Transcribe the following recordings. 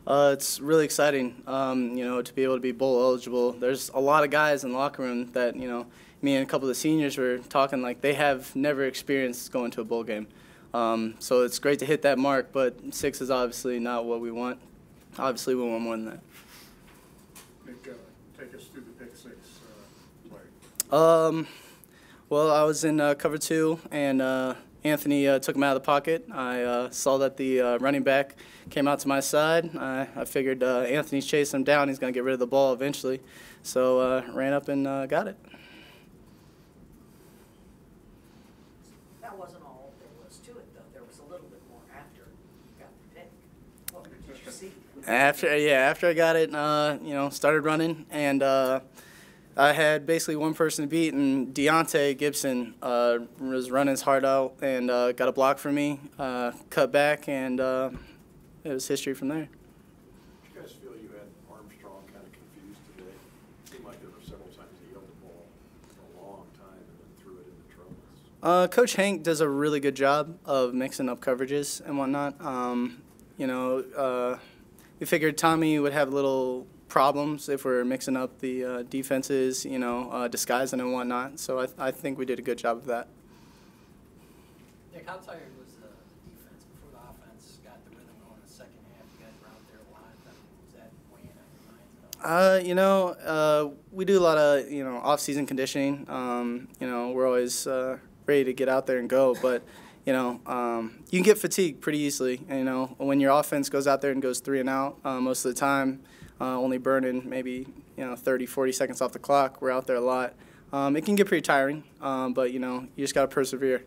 It's really exciting, to be able to be bowl eligible. There's a lot of guys in the locker room that, me and a couple of the seniors were talking like they have never experienced going to a bowl game. So it's great to hit that mark, but 6 is obviously not what we want. Obviously, we want more than that. Nick, take us through the pick 6 play. Well, I was in cover 2, and Anthony took him out of the pocket. I saw that the running back came out to my side. I figured Anthony's chasing him down. He's going to get rid of the ball eventually. So ran up and got it. That wasn't all there was to it, though. There was a little bit more after you got the pick. What did you see? After I got it, started running, and I had basically one person to beat, and Deontay Gibson was running his heart out and got a block for me, cut back, and it was history from there. Did you guys feel you had Armstrong kind of confused today? It seemed like there were several times he held the ball for a long time and then threw it into troubles. Coach Hank does a really good job of mixing up coverages and whatnot. We figured Tommy would have little problems if we're mixing up the defenses, disguising and whatnot. So I think we did a good job of that. Nick, how tired was the defense before the offense got the rhythm going in the second half? You guys were out there a lot. Was that weighing on your minds? We do a lot of, off-season conditioning. We're always ready to get out there and go, but you can get fatigued pretty easily. And, when your offense goes out there and goes 3 and out most of the time, only burning maybe 30, 40 seconds off the clock. We're out there a lot. It can get pretty tiring, but you just got to persevere.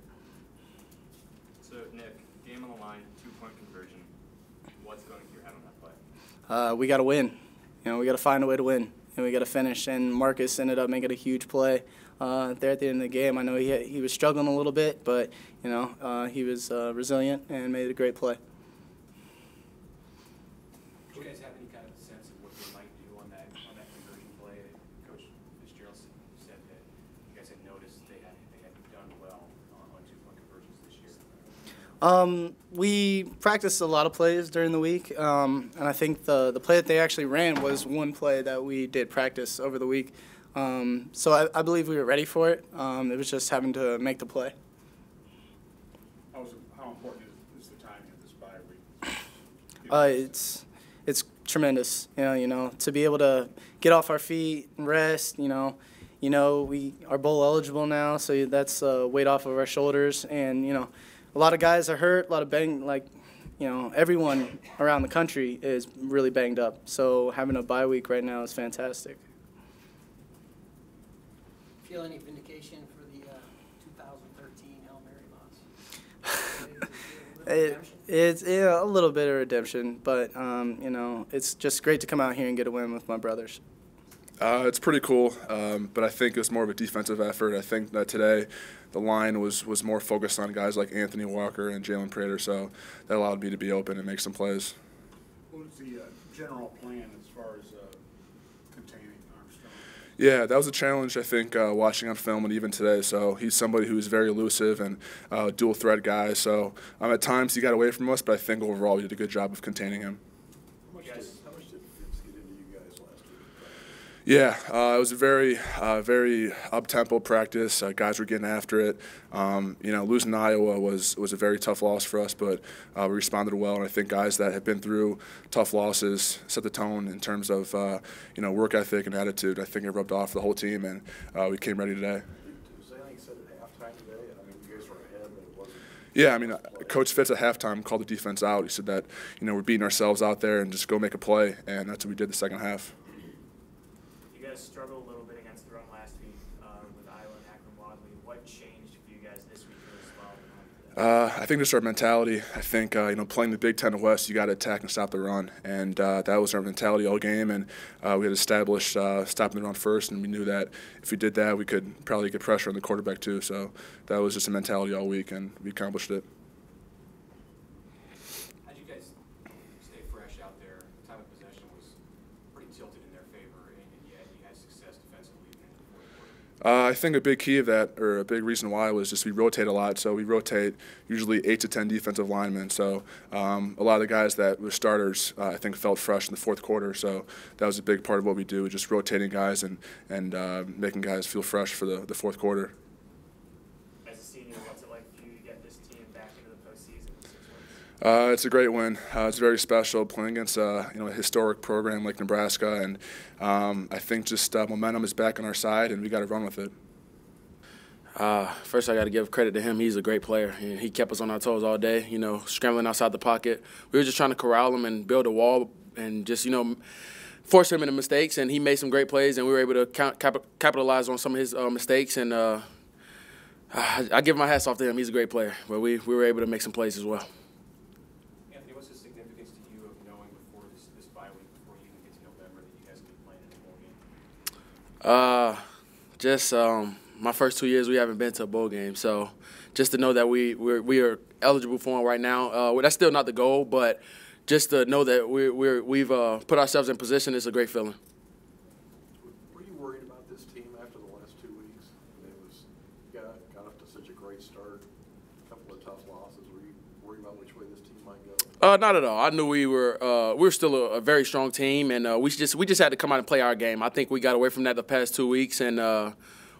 So Nick, game on the line, 2-point conversion. What's going through your head on that play? We got to win. We got to find a way to win, and we got to finish. And Marcus ended up making a huge play there at the end of the game. I know he was struggling a little bit, but he was resilient and made a great play. Do you guys have any kind of sense of what they might do on that conversion play? Coach Fitzgerald said that you guys had noticed they had done well on 2-point conversions this year. We practiced a lot of plays during the week, and I think the play that they actually ran was one play that we did practice over the week. So I believe we were ready for it. It was just having to make the play. How important is the timing of this bye week? It's tremendous. To be able to get off our feet and rest. We are bowl eligible now, so that's weight off of our shoulders. And a lot of guys are hurt. A lot of everyone around the country is really banged up. So having a bye week right now is fantastic. Feel any vindication for the 2013 Hail Mary loss? It's a little bit of redemption, but it's just great to come out here and get a win with my brothers. It's pretty cool, but I think it was more of a defensive effort. I think that today the line was more focused on guys like Anthony Walker and Jalen Prater, so that allowed me to be open and make some plays. What was the general plan as far as containing Armstrong? Yeah, that was a challenge, I think, watching on film and even today. So he's somebody who's very elusive and dual-threat guy. So at times he got away from us, but I think overall we did a good job of containing him. How much did Fitz get into you guys last week? Yeah, it was a very up-tempo practice. Guys were getting after it. Losing to Iowa was a very tough loss for us, but we responded well. And I think guys that have been through tough losses set the tone in terms of work ethic and attitude. I think it rubbed off the whole team, and we came ready today. Was there anything said at halftime today? You guys were ahead, but it wasn't. Yeah, Coach Fitz at halftime called the defense out. He said that we're beating ourselves out there and just go make a play, and that's what we did the second half. You guys struggled a little bit against the run last week with Iowa and Akron-Wadley. What changed for you guys this week as well? I think just our mentality. I think playing the Big Ten West, you got to attack and stop the run, and that was our mentality all game. And we had established stopping the run first, and we knew that if we did that, we could probably get pressure on the quarterback too. So that was just a mentality all week, and we accomplished it. How'd you guys stay fresh out there? Time of possession was pretty tilted in their favor, and yet you had success defensively in the fourth quarter. I think a big key of that, or a big reason why, was just we rotate a lot. So we rotate usually 8 to 10 defensive linemen. So a lot of the guys that were starters, I think, felt fresh in the fourth quarter. So that was a big part of what we do, just rotating guys and making guys feel fresh for the fourth quarter. As a senior, what's it like for you to get this team back into the postseason in 6 wins? It's a great win. It's very special playing against a historic program like Nebraska, and I think just momentum is back on our side, and we got to run with it. First, I got to give credit to him. He's a great player. He kept us on our toes all day, scrambling outside the pocket. We were just trying to corral him and build a wall and just, force him into mistakes, and he made some great plays, and we were able to capitalize on some of his mistakes, and I give my hats off to him. He's a great player, but we were able to make some plays as well. Anthony, what's the significance to you of knowing before this bye week, before you even get to November, that you guys will be playing in a bowl game? Just my first 2 years, we haven't been to a bowl game, so just to know that we are eligible for one right now. That's still not the goal, but just to know that we've put ourselves in position is a great feeling. Were you worried about this team after the last 2 weeks? You got off to such a great start, a couple of tough losses. Were you worried about which way this team might go? Not at all. I knew we were still a very strong team, and we just had to come out and play our game. I think we got away from that the past 2 weeks, and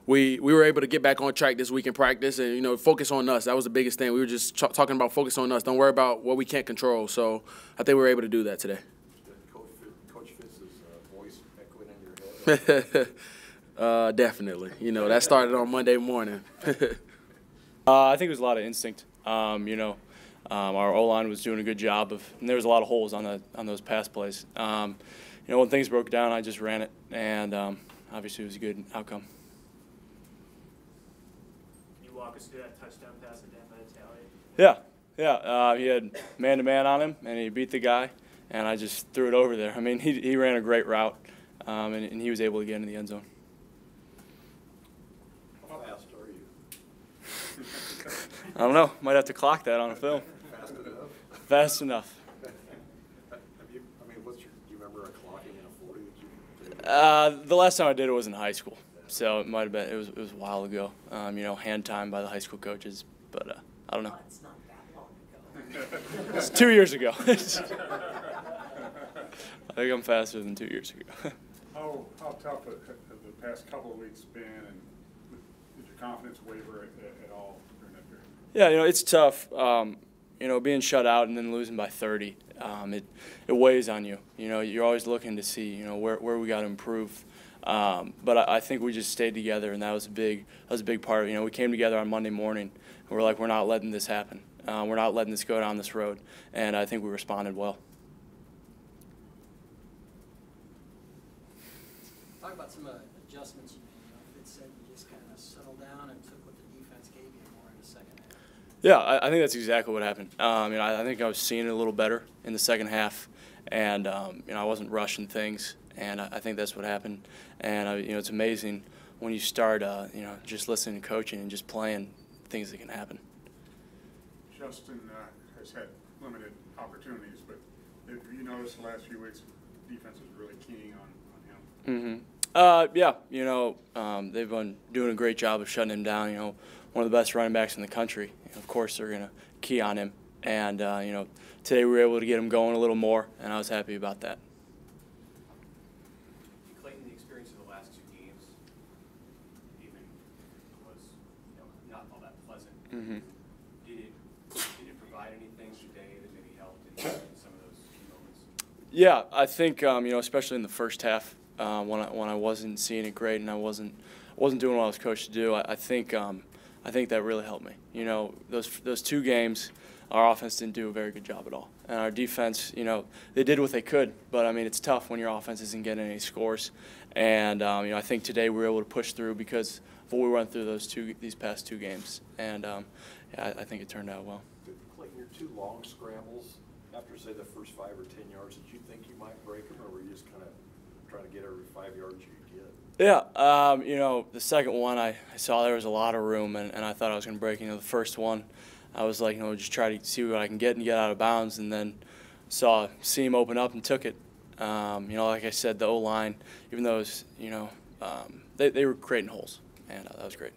we were able to get back on track this week in practice and, focus on us. That was the biggest thing. We were just talking about focus on us. Don't worry about what we can't control. So I think we were able to do that today. Coach Fitz's voice echoing in your head? Definitely. That started on Monday morning. I think it was a lot of instinct. Our O-line was doing a good job and there was a lot of holes on those pass plays. When things broke down, I just ran it, and obviously it was a good outcome. Walk us through that touchdown pass at Dan by Italia? Yeah. He had man-to-man on him, and he beat the guy, and I just threw it over there. I mean, he ran a great route, and he was able to get into the end zone. How fast are you? I don't know. Might have to clock that on a film. Fast enough? Fast enough. Do you remember a clocking in a 40 that you did? The last time I did it was in high school. So it might have been. It was a while ago. Hand timed by the high school coaches, but I don't know. It's not that long ago. It's 2 years ago. I think I'm faster than 2 years ago. How tough have the past couple of weeks been, and did your confidence waver at all during that period? Yeah, it's tough. Being shut out and then losing by 30, it weighs on you. You're always looking to see where we got to improve. But I think we just stayed together, and that was a big part. We came together on Monday morning, and we're like, we're not letting this happen. We're not letting this go down this road, and I think we responded well. Talk about some adjustments you made. Fitz said you just kind of settled down and took what the defense gave you more in the second half. Yeah, I think that's exactly what happened. I think I was seeing it a little better in the second half, and I wasn't rushing things. And I think that's what happened. And it's amazing when you start, just listening to coaching and just playing, things that can happen. Justin has had limited opportunities, but have you noticed the last few weeks defense is really keying on him? Mm-hmm. They've been doing a great job of shutting him down. One of the best running backs in the country. Of course, they're going to key on him. And today we were able to get him going a little more, and I was happy about that. The experience of the last 2 games even was not all that pleasant. Mm-hmm. Did it provide anything today that maybe helped in some of those key moments? Yeah, I think especially in the first half when I wasn't seeing it great and I wasn't doing what I was coached to do. I think that really helped me. Those 2 games, our offense didn't do a very good job at all. And our defense, they did what they could, but it's tough when your offense isn't getting any scores. And I think today we were able to push through because of what we went through these past 2 games. And I think it turned out well. Clayton, your 2 long scrambles after, say, the first 5 or 10 yards, did you think you might break them, or were you just kind of trying to get every 5 yards you could get? Yeah, the second one I saw there was a lot of room, and I thought I was going to break. The first one, I was like, just try to see what I can get and get out of bounds, and then saw a seam open up and took it. Like I said, the O-line, even though it was, they were creating holes. and that was great.